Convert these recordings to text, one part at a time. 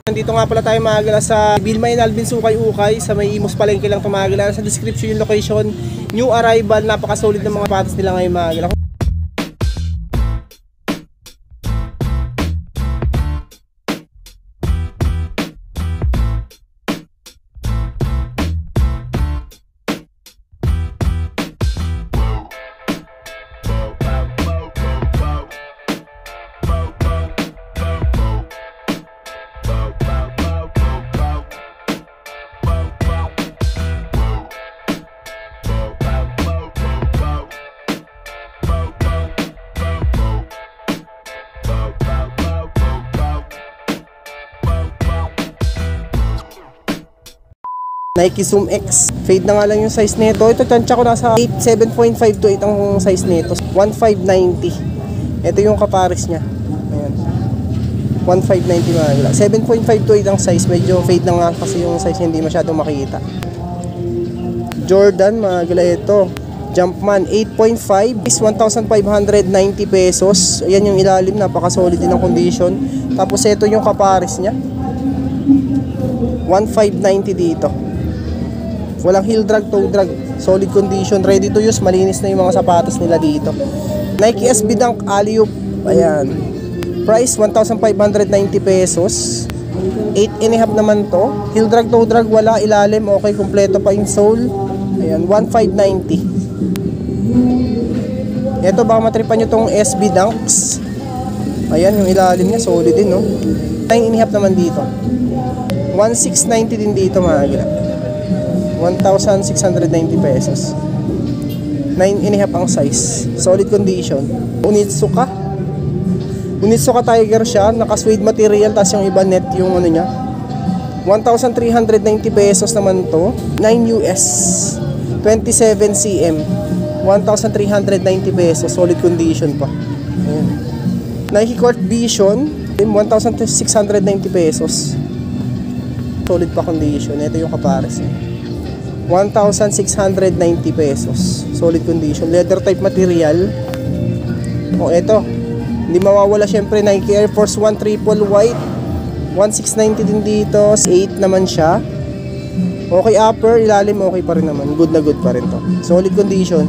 Nandito nga pala tayo magala sa Vilma and Alvin Sukay Ukay sa may Imus Palengke lang tumagala. Sa description yung location, new arrival, napaka-solid ng mga patas nila ngayon magala. Nike Zoom X. Fade na nga lang yung size nito. Ito tansya ko nasa 7.5 to 8 ang size nito. 1,590. Ito yung kapares niya. Ayan. 1,590 mga 7.5 to 8 ang size. Medyo fade na nga kasi yung size hindi masyadong makita. Jordan mga gila ito. Jumpman 8.5 is 1,590 pesos. Ayan yung ilalim. Napaka-solid din ang condition. Tapos ito yung kapares niya. 1,590 dito. Walang heel drag, toe drag, solid condition, ready to use, malinis na yung mga sapatos nila dito. Nike SB Dunk Alley-oop, ayan. Price 1,590 pesos. 8.5 naman to. Heel drag, toe drag, wala, ilalim, okay, kumpleto pa yung sole. Ayan, 1,590. Ito baka matripan nyo tong SB Dunks. Ayan, yung ilalim niya, solid din, no? 9.5 naman dito. 1,690 din dito mga gila. 1,690 pesos. 9.5 ang size. Solid condition. Onitsuka. Onitsuka Tiger siya. Naka-suede material. Tapos yung iba net yung ano niya. 1,390 pesos naman to. 9 US. 27 cm. 1,390 pesos. Solid condition pa. Ayan. Nike Court Vision. 1,690 pesos. Solid pa condition. Ito yung kapares. 1,690 pesos. Solid condition. Leather type material. O ito. Hindi mawawala syempre Nike Air Force 1 triple white. 1,690 din dito. 8 naman siya. Okay upper. Ilalim okay pa rin naman. Good na good pa rin to. Solid condition.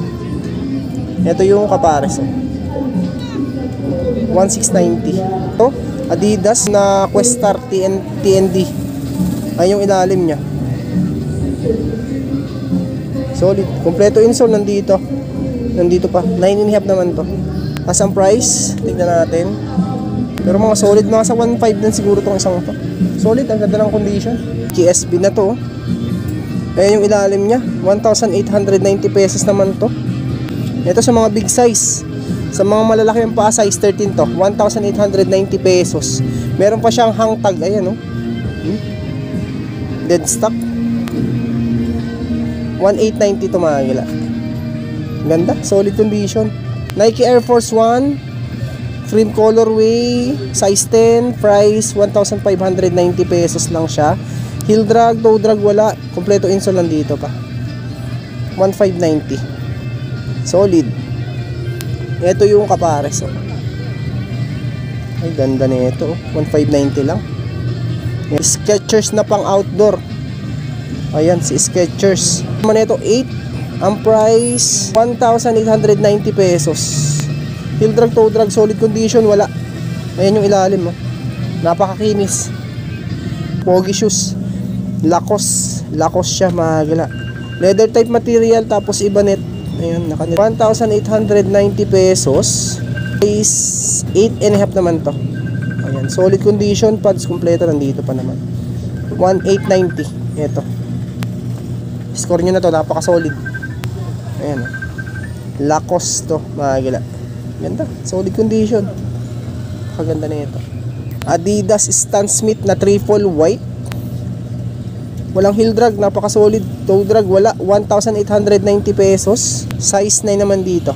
Ito yung kapares. 1,690. Ito. Adidas na Questar TND. Ay yung ilalim niya. Solid. Kompleto insole nandito. Nandito pa. 9.5 naman to. As ang price, tignan natin. Pero mga solid, mga sa 1.5 din siguro tong isang to. Solid, ang ganda ng condition. KSB na to. Ayan yung ilalim niya. 1,890 pesos naman to. Ito sa mga big size. Sa mga malalaki yung pa, size 13 to. 1,890 pesos. Meron pa siyang hang tag. Ayan o. Dead stock. 1,890 to mga gila. Ganda, solid condition. Nike Air Force 1 cream colorway, size 10, price 1,590 pesos lang siya. Heel drag, toe drag wala. Kompleto insole lang dito pa. 1,590. Solid. Ito yung kapares. Ay ganda nito. 1,590 lang. Skechers na pang outdoor. Ayan si Skechers. Naman ito 8. Ang price 1,890 pesos. Heel drag, toe drag, solid condition, wala. Ayan yung ilalim mo. Napakakinis. Pogi shoes. Lacoste siya magala. Leather type material tapos iba net. Ayan, naka-net. 1,890 pesos. Price 8.5 naman to. Ayan, solid condition, pads kompleto nandito pa naman. 1,890. Ito. Score nyo na to, napaka-solid. Ayan. Lacoste to, mga gila. Ganda, solid condition. Kaganda na ito. Adidas Stan Smith na triple white. Walang heel drag, napaka-solid. Toe drag, wala. 1,890 pesos. Size 9 naman dito.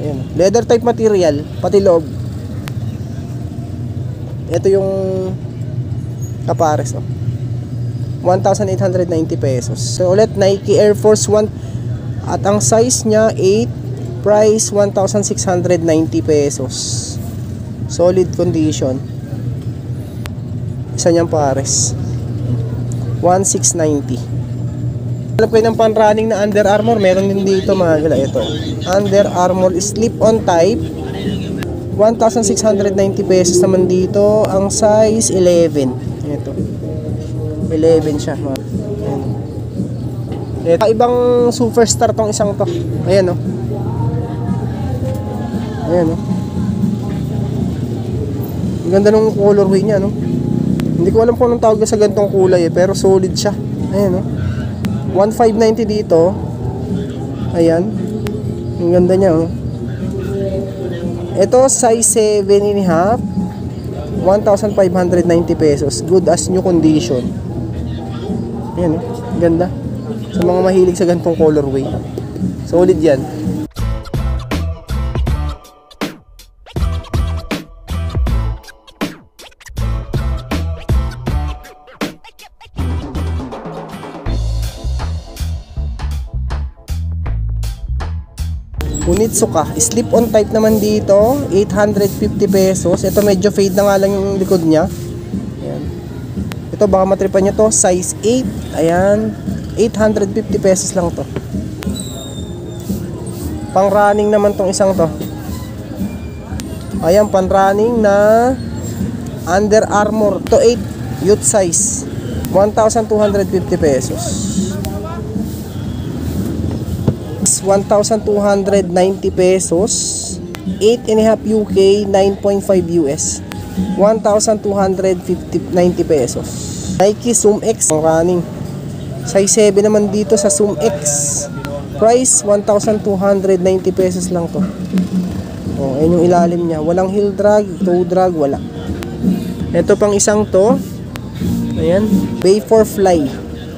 Ayan. Leather type material, pati loob. Ito yung kapares, oh. 1,890 pesos. So ulit, Nike Air Force 1 at ang size niya 8, price 1,690 pesos. Solid condition. Isa niyang pares. 1,690. Alam kayo ng pan-running na Under Armour, meron din dito mga gala. Ito, Under Armour slip-on type, 1,690 pesos naman dito. Ang size 11. Ito, 11 siya. Ayan. Ito, ibang superstar tong isang to. Ayan, oh. Ayan, oh. Ang ganda ng colorway niya, no? Hindi ko alam kung anong tawag sa ganitong kulay pero solid siya. Ayan, no? 1,590 dito. Ayan. Ang ganda niya, oh. Ito, size 7.5. 1,590 pesos. Good as new condition. Ayan, oh. Ganda. Sa mga mahilig sa ganitong colorway. Solid yan. Onitsuka, slip-on type naman dito, 850 pesos. Ito medyo fade na nga lang yung likod niya. Ayan. Ito baka matripan nyo to, size 8. Ayan, 850 pesos lang to. Pang running naman tong isang to. Ayan, pang running na Under Armour to 8 youth size, 1,250 pesos. 1,290 pesos. 8.5 UK, 9.5 US, 1,290 pesos. Nike Zoom X ang running, size 7 naman dito sa Zoom X. Price 1,290 pesos lang to. Oh, ayun yung ilalim niya. Walang heel drag, toe drag, wala. Ito pang isang to. Ayan, Bay for Fly.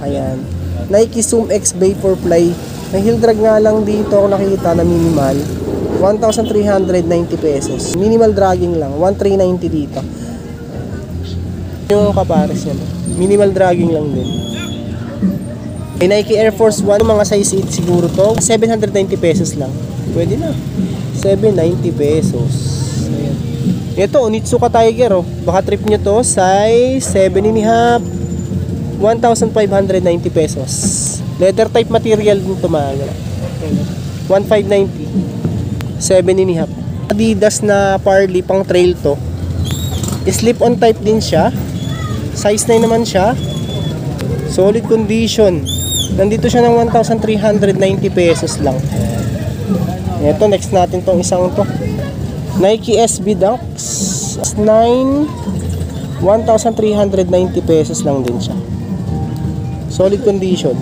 Ayan, Nike Zoom X Bay for Fly. May heel drag nga lang dito ako nakita na minimal, 1,390 pesos. Minimal dragging lang, 1,390 dito. Yung kapares niya, minimal dragging lang din. May Nike Air Force 1, mga size 8 siguro to, 790 pesos lang. Pwede na, 790 pesos. Ayan. Ito, Onitsuka Tiger, oh. Baka trip nyo to, size 7.5, 1,590 pesos. Leather type material din ito mga 1,590, 7.5. Adidas na Parley pang trail to. Slip on type din siya. Size 9 naman siya. Solid condition. Nandito siya ng 1,390 pesos lang. Ito, next natin tong isang to. Nike SB Dunks 9, 1,390 pesos lang din siya. Solid condition.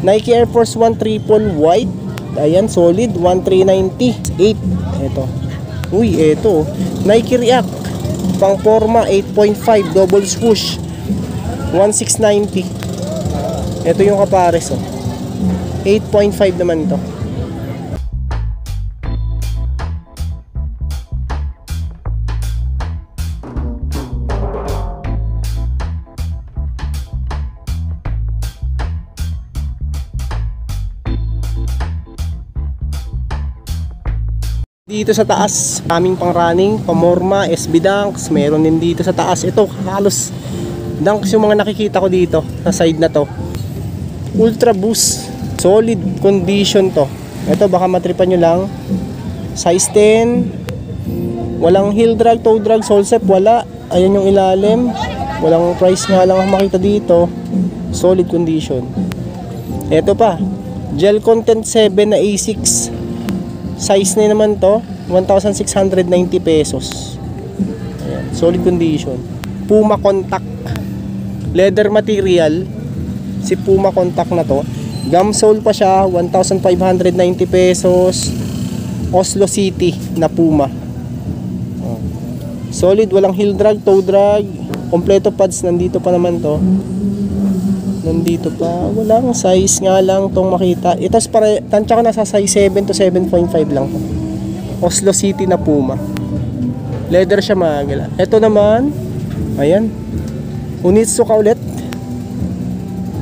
Nike Air Force 1 triple white. Ayan, solid, 1,390. 8. Ito. Uy, ito. Nike React pang forma, 8.5 double swoosh, 1,690. Ito yung kapares, oh. 8.5 naman ito. Dito sa taas, aming pang running, pamorma, SB Dunks, meron din dito sa taas. Ito, halos Dunks yung mga nakikita ko dito sa side na to. Ultra Boost, solid condition to. Ito, baka matripan nyo lang. Size 10, walang heel drag, toe drag, sole step, wala. Ayan yung ilalim, walang price nga lang ako makita dito. Solid condition. Ito pa, gel content 7 na A6, size na naman to, 1,690 pesos. Ayan, solid condition. Puma contact, leather material. Si Puma contact na to, gum sole pa siya, 1,590 pesos. Oslo City na Puma. Solid, walang heel drag, toe drag. Kompleto pads, nandito pa naman to. Nandito pa, walang size nga lang tong makita. Itas para, tansya ka na sa size 7 to 7.5 lang to. Oslo City na Puma. Leather siya mga gala. Ito naman, ayan, Onitsuka ulit,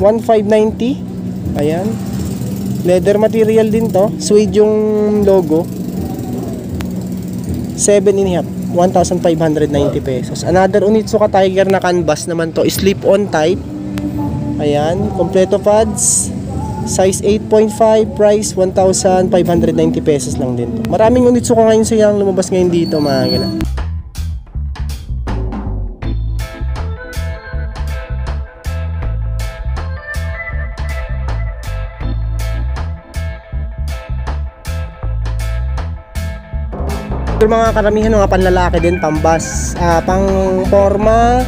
1,590. Ayan, leather material din to, suede yung logo, 7.5. 1,590 pesos. Another Onitsuka Tiger na canvas naman to, slip-on type. Ayan, kompleto pads. Size 8.5, price 1,590 pesos lang din to. Maraming Onitsuka ngayon silang lumabas ngayon dito, mga gala. Mga karamihan mga panlalaki din, pambas, pang forma,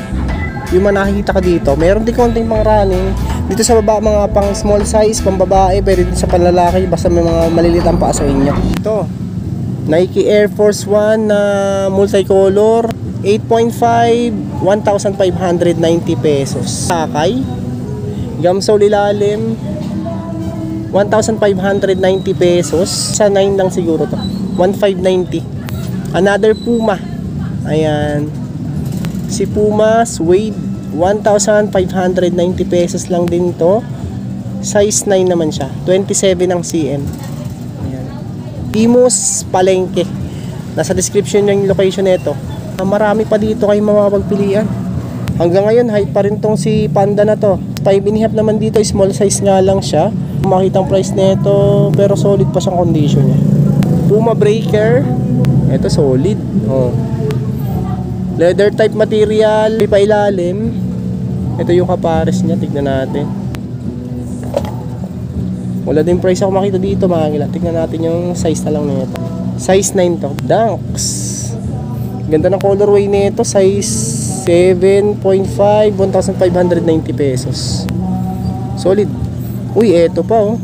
yung mga nakikita ka dito. Meron din konting pang running. Dito sa baba, mga pang small size, pang babae, pero din sa panlalaki, basta may mga maliliit ang paa sa inyo. Ito, Nike Air Force 1 na multicolor, 8.5, 1,590 pesos. Sakay, gamsole ilalim, 1,590 pesos. Sa 9 lang siguro to, 1,590. Another Puma. Ayan. Si Puma Suede, 1,590 pesos lang din to. Size 9 naman siya. 27 ang cm. Ayan. Imus Palengke. Nasa description yung location nito. Marami pa dito kayong mapapagpilian. Hanggang ngayon, hype pa rin tong si Panda na to. 5.5 naman dito. Small size nga lang siya. Makita ang price nito, pero solid pa siyang condition niya. Puma Breaker. Ito solid. Oh. Leather type material, may pailalim. Ito yung kapares niya, tignan natin. Wala din price ako makita dito, mga gila. Tignan natin yung size na lang nito. Size 9 to. Dunks. Ganda ng colorway nito, size 7.5, 1,590 pesos. Solid. Uy, eto pa oh.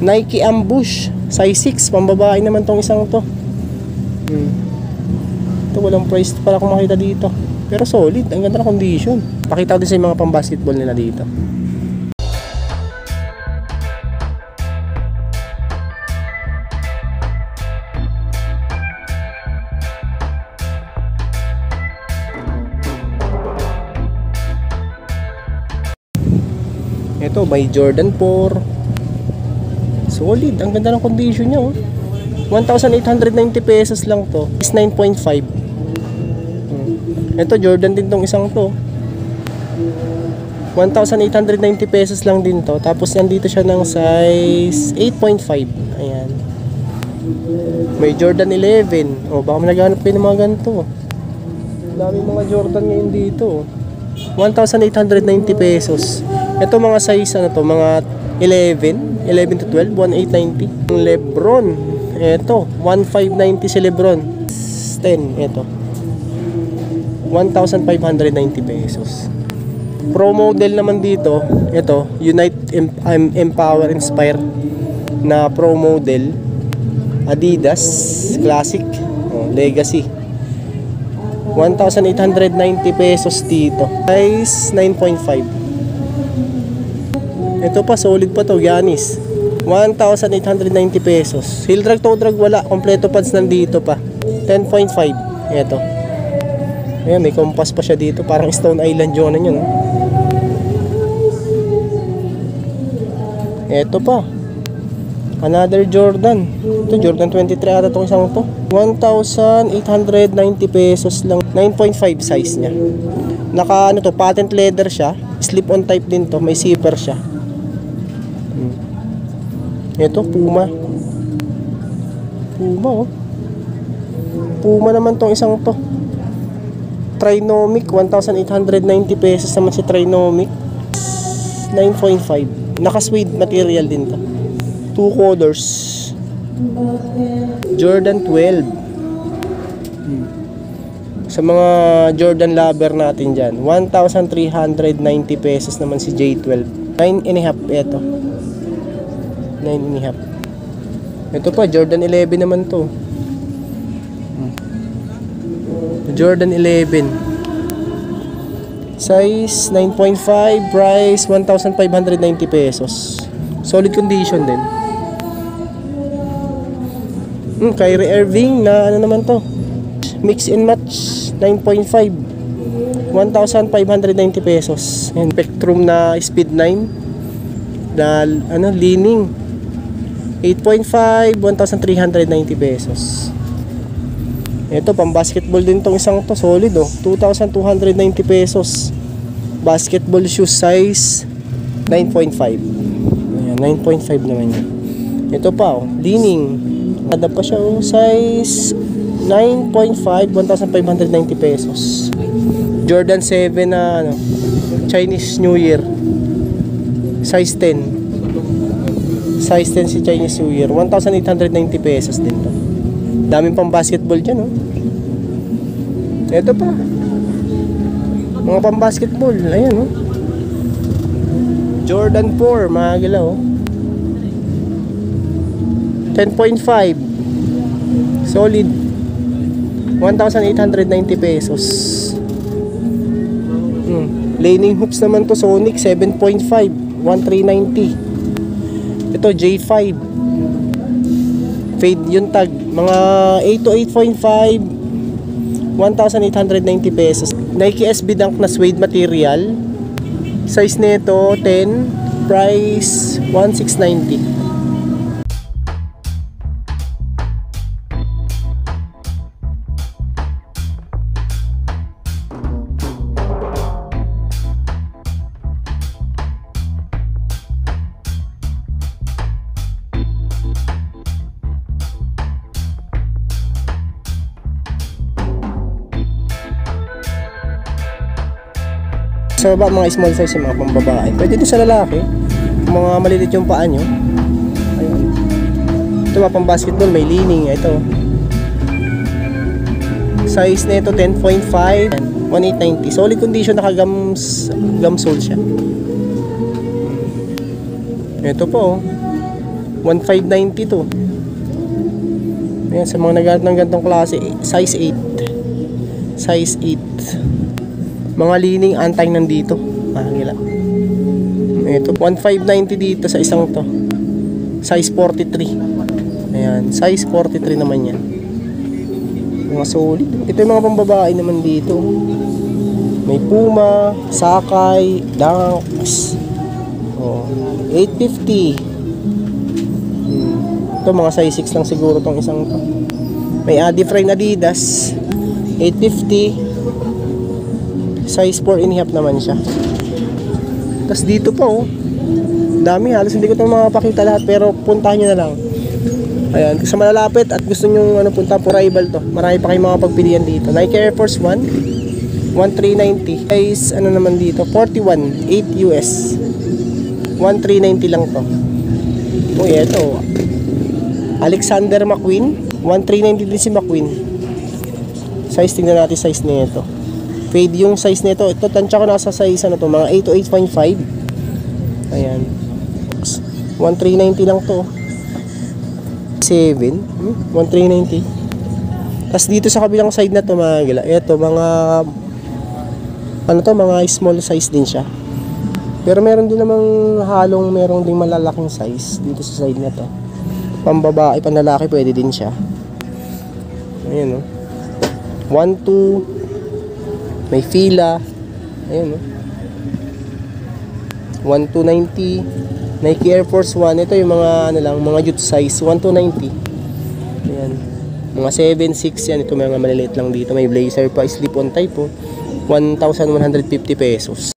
Nike Ambush, size 6, pambabae naman tong isang to. Ito walang price para kung makita dito, pero solid, ang ganda ng condition. Pakita ko din sa mga pang basketball nila dito. Ito may Jordan 4. Solid, ang ganda ng condition niya oh. 1,890 pesos lang to. Is 9.5. Ito Jordan din tong isang to. 1,890 pesos lang din to. Tapos nandito siya ng size 8.5. Ayan. May Jordan 11. Oh, baka naghahanap kayo ng mga ganito. Dami mga Jordan ngayon dito. 1,890 pesos. Ito mga size ano to, mga 11 to 12, 1,890. Lebron. Ito, 1,590 si Lebron. 10, ito. 1,590 pesos. Pro model naman dito, ito, Unite Empower Inspire na pro model. Adidas Classic, Legacy. 1,890 pesos dito. Size 9.5. Ito pa, solid pa to, Giannis. 1,890 pesos. Heel drag, toe drag wala. Kompleto pads nandito pa. 10.5. Ito. Ayan, may compass pa siya dito. Parang Stone Island Jonan yun. Ito pa. Another Jordan. Ito, Jordan 23 ata itong isang to. 1,890 pesos lang. 9.5 size niya. Naka, ano to, patent leather siya. Slip-on type din to. May zipper siya. Ito, Puma. Puma, oh. Puma naman tong isang to. Trinomic, 1,890 pesos naman si Trinomic. 9.5. Naka-suede material din to. 2 colors. Jordan 12. Sa mga Jordan lover natin dyan, 1,390 pesos naman si J12. 9.5 ito. 9.5. Ito pa, Jordan 11 naman to. Jordan 11. Size 9.5, price 1,590 pesos. Solid condition din. Kyrie Irving na ano naman to. Mix and match 9.5. 1,590 pesos. And Spectrum na Speed 9 na ano, leaning 8.5, 1,390 pesos. Ito, pang basketball din tong isang to. Solid oh. 2,290 pesos. Basketball shoes size 9.5. Ayan, 9.5 naman yun. Ito pa oh, Li-Ning. Ada pa siya oh, size 9.5, 1,590 pesos. Jordan 7 na ano, Chinese New Year. Size 10. Size 10 si Chinese New Year. 1,890 pesos din to. Daming pang basketball dyan oh. Ito pa. Mga pang basketball. Ayan oh. Jordan 4, mga gila oh. 10.5. Solid. 1,890 pesos. Laning hoops naman to, Sonic 7.5, 1,390. Ito J5. Fade yung tag. Mga 8 to 8.5, 1,890 pesos. Nike SB Dunk na suede material. Size nito 10, price 1,690. Sa baba, mga small size yung mga pambabae. Pwede din sa lalaki. Mga malilit yung paa nyo. Ayun. Ito ba pang basketball, may Li-Ning. Ito. Size na ito 10.5, 1,890. Solid condition, naka-gum sole siya. Ito po, 1,590 to. Ayan, sa mga naghahanap ng ganitong klase, size 8. Size 8. Mga Li-Ning antay nandito. Mahangila. Ito, 1,590 dito sa isang to. Size 43. Ayan, size 43 naman yan. Mga solid. Ito yung mga pambabae naman dito. May Puma, Sakay, Dunks. Oh, 850. Ito mga size 6 lang siguro tong isang to. May Adifrain Adidas, 850. Size 4.5 naman siya. Tapos dito pa oh, dami, halos hindi ko ito makapakita lahat, pero puntahan nyo na lang. Ayan, sa malalapit at gusto nyo punta po, rival to. Marami pa kayong mga pagpilian dito. Nike Air Force 1, 1,390. Size ano naman dito, 41, 8 US. 1,390 lang to. Oh, ito Alexander McQueen, 1,390 din si McQueen. Size, tingnan natin size nito. Fade yung size nito. Ito, tansya ko nasa size ano to, mga 8 to 8.5. Ayan. 1,390 lang to. 7, 1,390. Tapos dito sa kabilang side na to, mga gila. Ito, mga ano to, mga small size din siya. Pero meron din namang halong, meron din malalaking size dito sa side na to. Pambabae, panlalaki, pwede din siya. Ayan o. 1, 2. May fila. Ayun, no? 1,290. Nike Air Force 1. Ito yung mga ano lang, mga youth size. 1,290. Ayan. Mga 7, 6 yan. Ito mga maliliit lang dito. May blazer pa. Slip-on type po. 1,150 pesos.